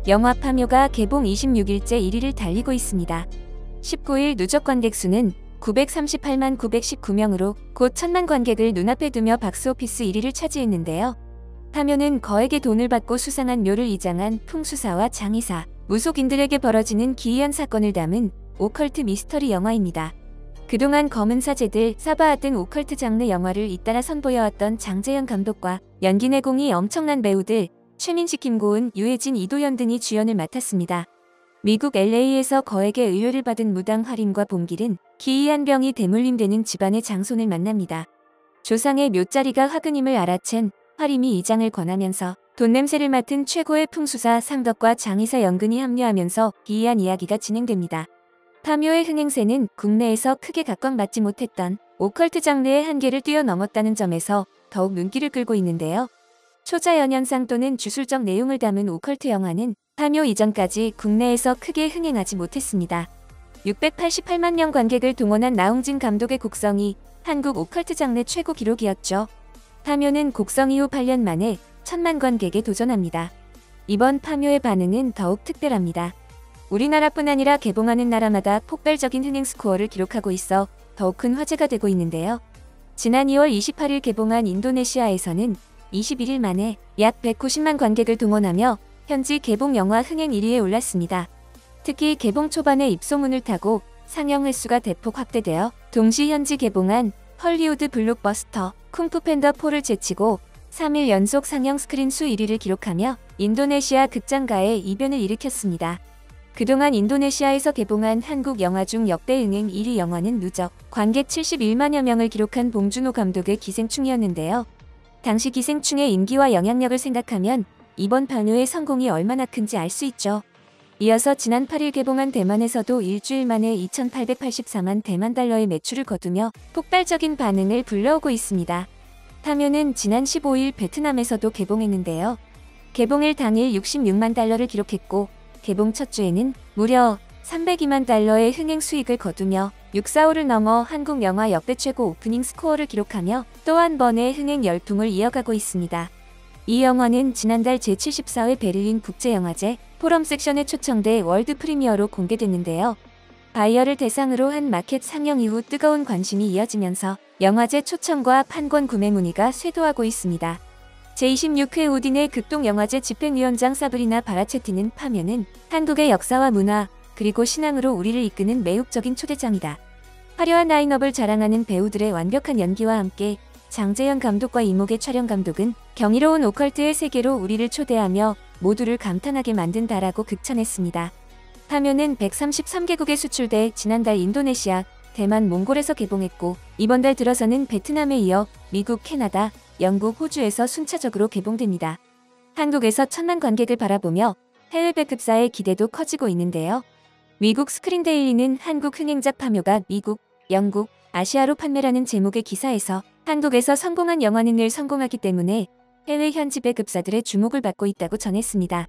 영화 파묘가 개봉 26일째 1위를 달리고 있습니다. 19일 누적 관객 수는 938만 919명으로 곧 1000만 관객을 눈앞에 두며 박스오피스 1위를 차지했는데요. 파묘는 거액의 돈을 받고 수상한 묘를 이장한 풍수사와 장의사, 무속인들에게 벌어지는 기이한 사건을 담은 오컬트 미스터리 영화입니다. 그동안 검은 사제들, 사바하 등 오컬트 장르 영화를 잇따라 선보여왔던 장재현 감독과 연기 내공이 엄청난 배우들 최민식, 김고은, 유해진, 이도현 등이 주연을 맡았습니다. 미국 LA에서 거액의 의뢰를 받은 무당 화림과 봄길은 기이한 병이 대물림되는 집안의 장손을 만납니다. 조상의 묘자리가 화근임을 알아챈 화림이 이장을 권하면서 돈 냄새를 맡은 최고의 풍수사 상덕과 장의사 연근이 합류하면서 기이한 이야기가 진행됩니다. 파묘의 흥행세는 국내에서 크게 각광받지 못했던 오컬트 장르의 한계를 뛰어넘었다는 점에서 더욱 눈길을 끌고 있는데요. 초자연현상 또는 주술적 내용을 담은 오컬트 영화는 파묘 이전까지 국내에서 크게 흥행하지 못했습니다. 688만 명 관객을 동원한 나홍진 감독의 곡성 한국 오컬트 장르 최고 기록이었죠. 파묘는 곡성 이후 8년 만에 1000만 관객에 도전합니다. 이번 파묘의 반응은 더욱 특별합니다. 우리나라뿐 아니라 개봉하는 나라마다 폭발적인 흥행 스코어를 기록하고 있어 더욱 큰 화제가 되고 있는데요. 지난 2월 28일 개봉한 인도네시아에서는 21일 만에 약 190만 관객을 동원하며 현지 개봉 영화 흥행 1위에 올랐습니다. 특히 개봉 초반에 입소문을 타고 상영 횟수가 대폭 확대되어 동시 현지 개봉한 헐리우드 블록버스터 쿵푸 팬더 4를 제치고 3일 연속 상영 스크린 수 1위를 기록하며 인도네시아 극장가에 이변을 일으켰습니다. 그동안 인도네시아에서 개봉한 한국 영화 중 역대 흥행 1위 영화는 누적 관객 71만여 명을 기록한 봉준호 감독의 기생충이었는데요. 당시 기생충의 인기와 영향력을 생각하면 이번 파묘의 성공이 얼마나 큰지 알 수 있죠. 이어서 지난 8일 개봉한 대만에서도 일주일 만에 2884만 대만 달러의 매출을 거두며 폭발적인 반응을 불러오고 있습니다. 파묘는 지난 15일 베트남에서도 개봉했는데요. 개봉일 당일 66만 달러를 기록했고 개봉 첫 주에는 무려 302만 달러의 흥행 수익을 거두며 645를 넘어 한국 영화 역대 최고 오프닝 스코어를 기록하며 또 한 번의 흥행 열풍을 이어가고 있습니다. 이 영화는 지난달 제74회 베를린 국제영화제 포럼 섹션에 초청돼 월드 프리미어로 공개됐는데요. 바이어를 대상으로 한 마켓 상영 이후 뜨거운 관심이 이어지면서 영화제 초청과 판권 구매 문의가 쇄도하고 있습니다. 제26회 우딘의 극동영화제 집행위원장 사브리나 바라체티는 파묘는 한국의 역사와 문화 그리고 신앙으로 우리를 이끄는 매혹적인 초대장이다. 화려한 라인업을 자랑하는 배우들의 완벽한 연기와 함께 장재현 감독과 이목의 촬영 감독은 경이로운 오컬트의 세계로 우리를 초대하며 모두를 감탄하게 만든다라고 극찬했습니다. 파묘는 133개국에 수출돼 지난달 인도네시아, 대만, 몽골에서 개봉했고 이번 달 들어서는 베트남에 이어 미국, 캐나다, 영국, 호주에서 순차적으로 개봉됩니다. 한국에서 1000만 관객을 바라보며 해외 배급사의 기대도 커지고 있는데요. 미국 스크린데일리는 한국 흥행작 파묘가 미국, 영국, 아시아로 판매라는 제목의 기사에서 한국에서 성공한 영화는 늘 성공하기 때문에 해외 현지 배급사들의 주목을 받고 있다고 전했습니다.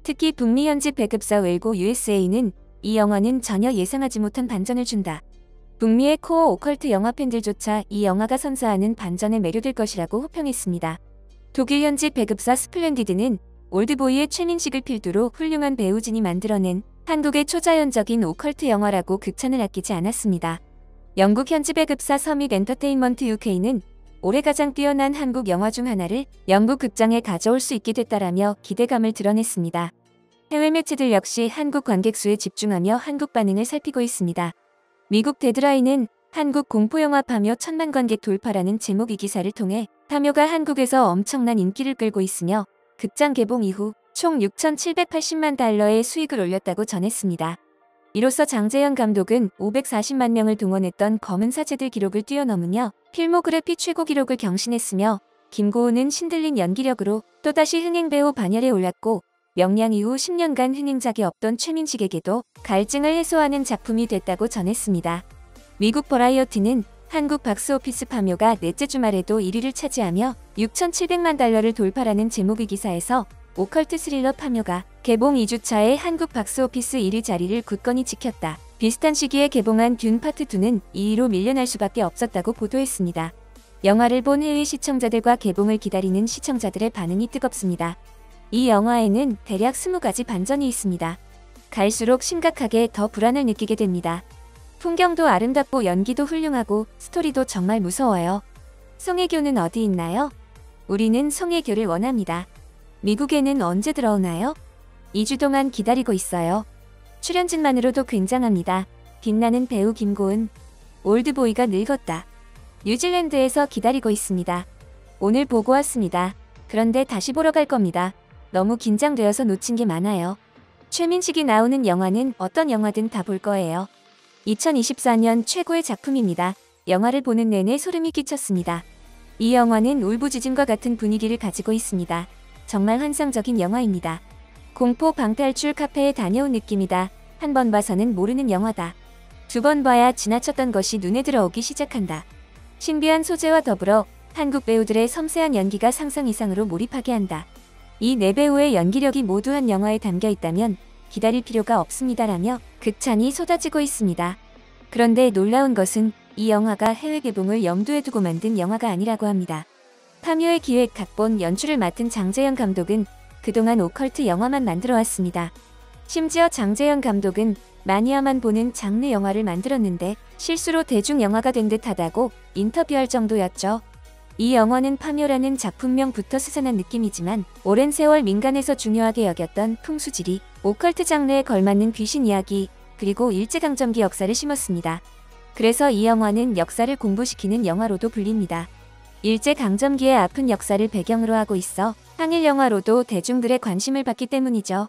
특히 북미 현지 배급사 웰고 USA는 이 영화는 전혀 예상하지 못한 반전을 준다. 북미의 코어 오컬트 영화 팬들조차 이 영화가 선사하는 반전에 매료될 것이라고 호평했습니다. 독일 현지 배급사 스플렌디드는 올드보이의 최민식을 필두로 훌륭한 배우진이 만들어낸 한국의 초자연적인 오컬트 영화라고 극찬을 아끼지 않았습니다. 영국 현지 배급사 서밋 엔터테인먼트 UK는 올해 가장 뛰어난 한국 영화 중 하나를 영국 극장에 가져올 수 있게 됐다라며 기대감을 드러냈습니다. 해외 매체들 역시 한국 관객 수에 집중하며 한국 반응을 살피고 있습니다. 미국 데드라인은 한국 공포영화 파묘 1000만 관객 돌파라는 제목 이 기사를 통해 파묘가 한국에서 엄청난 인기를 끌고 있으며 극장 개봉 이후 총 6,780만 달러의 수익을 올렸다고 전했습니다. 이로써 장재현 감독은 540만 명을 동원했던 검은 사제들 기록을 뛰어넘으며 필모그래피 최고 기록을 경신했으며 김고은은 신들린 연기력으로 또다시 흥행배우 반열에 올랐고 명량 이후 10년간 흥행작이 없던 최민식에게도 갈증을 해소하는 작품이 됐다고 전했습니다. 미국 버라이어티는 한국 박스오피스 파묘가 넷째 주말에도 1위를 차지하며 6,700만 달러를 돌파라는 제목의 기사에서 오컬트 스릴러 파묘가 개봉 2주차에 한국 박스오피스 1위 자리를 굳건히 지켰다. 비슷한 시기에 개봉한 듄 파트 2는 2위로 밀려날 수밖에 없었다고 보도했습니다. 영화를 본 해외 시청자들과 개봉을 기다리는 시청자들의 반응이 뜨겁습니다. 이 영화에는 대략 20가지 반전이 있습니다. 갈수록 심각하게 더 불안을 느끼게 됩니다. 풍경도 아름답고 연기도 훌륭하고 스토리도 정말 무서워요. 송혜교는 어디 있나요? 우리는 송혜교를 원합니다. 미국에는 언제 들어오나요? 2주 동안 기다리고 있어요. 출연진만으로도 굉장합니다. 빛나는 배우 김고은. 올드보이가 늙었다. 뉴질랜드에서 기다리고 있습니다. 오늘 보고 왔습니다. 그런데 다시 보러 갈 겁니다. 너무 긴장되어서 놓친 게 많아요. 최민식이 나오는 영화는 어떤 영화든 다 볼 거예요. 2024년 최고의 작품입니다. 영화를 보는 내내 소름이 끼쳤습니다. 이 영화는 울부짖음과 같은 분위기를 가지고 있습니다. 정말 환상적인 영화입니다. 공포 방탈출 카페에 다녀온 느낌이다. 한 번 봐서는 모르는 영화다. 두 번 봐야 지나쳤던 것이 눈에 들어오기 시작한다. 신비한 소재와 더불어 한국 배우들의 섬세한 연기가 상상 이상으로 몰입하게 한다. 이 네 배우의 연기력이 모두 한 영화에 담겨 있다면 기다릴 필요가 없습니다라며 극찬이 쏟아지고 있습니다. 그런데 놀라운 것은 이 영화가 해외 개봉을 염두에 두고 만든 영화가 아니라고 합니다. 파묘의 기획, 각본, 연출을 맡은 장재현 감독은 그동안 오컬트 영화만 만들어 왔습니다. 심지어 장재현 감독은 마니아만 보는 장르 영화를 만들었는데 실수로 대중 영화가 된 듯하다고 인터뷰할 정도였죠. 이 영화는 파묘라는 작품명부터 스산한 느낌이지만 오랜 세월 민간에서 중요하게 여겼던 풍수지리, 오컬트 장르에 걸맞는 귀신 이야기, 그리고 일제강점기 역사를 심었습니다. 그래서 이 영화는 역사를 공부시키는 영화로도 불립니다. 일제강점기의 아픈 역사를 배경으로 하고 있어 항일 영화로도 대중들의 관심을 받기 때문이죠.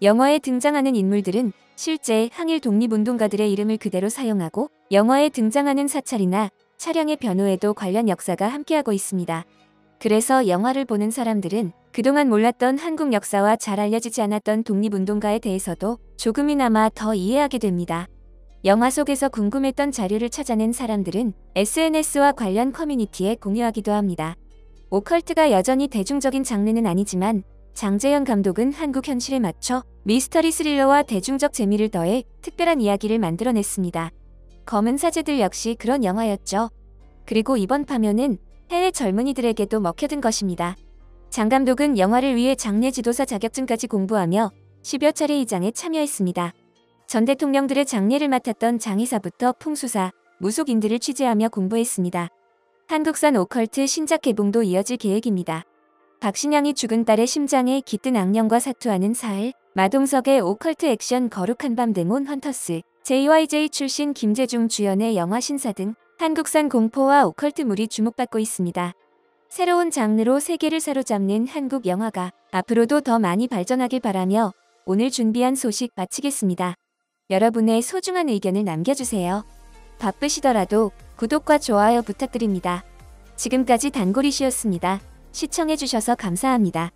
영화에 등장하는 인물들은 실제 항일 독립운동가들의 이름을 그대로 사용하고 영화에 등장하는 사찰이나 차량의 변호에도 관련 역사가 함께하고 있습니다. 그래서 영화를 보는 사람들은 그동안 몰랐던 한국 역사와 잘 알려지지 않았던 독립운동가에 대해서도 조금이나마 더 이해하게 됩니다. 영화 속에서 궁금했던 자료를 찾아낸 사람들은 SNS와 관련 커뮤니티에 공유하기도 합니다. 오컬트가 여전히 대중적인 장르는 아니지만 장재현 감독은 한국 현실에 맞춰 미스터리 스릴러와 대중적 재미를 더해 특별한 이야기를 만들어냈습니다. 검은 사제들 역시 그런 영화였죠. 그리고 이번 파묘는 해외 젊은이들에게도 먹혀든 것입니다. 장 감독은 영화를 위해 장례 지도사 자격증까지 공부하며 10여 차례 이장에 참여했습니다. 전 대통령들의 장례를 맡았던 장의사부터 풍수사, 무속인들을 취재하며 공부했습니다. 한국산 오컬트 신작 개봉도 이어질 계획입니다. 박신양이 죽은 딸의 심장에 깃든 악령과 사투하는 사흘, 마동석의 오컬트 액션 거룩한 밤 데몬 헌터스, JYJ 출신 김재중 주연의 영화 신사 등 한국산 공포와 오컬트물이 주목받고 있습니다. 새로운 장르로 세계를 사로잡는 한국 영화가 앞으로도 더 많이 발전하길 바라며 오늘 준비한 소식 마치겠습니다. 여러분의 소중한 의견을 남겨주세요. 바쁘시더라도 구독과 좋아요 부탁드립니다. 지금까지 단골이시였습니다. 시청해주셔서 감사합니다.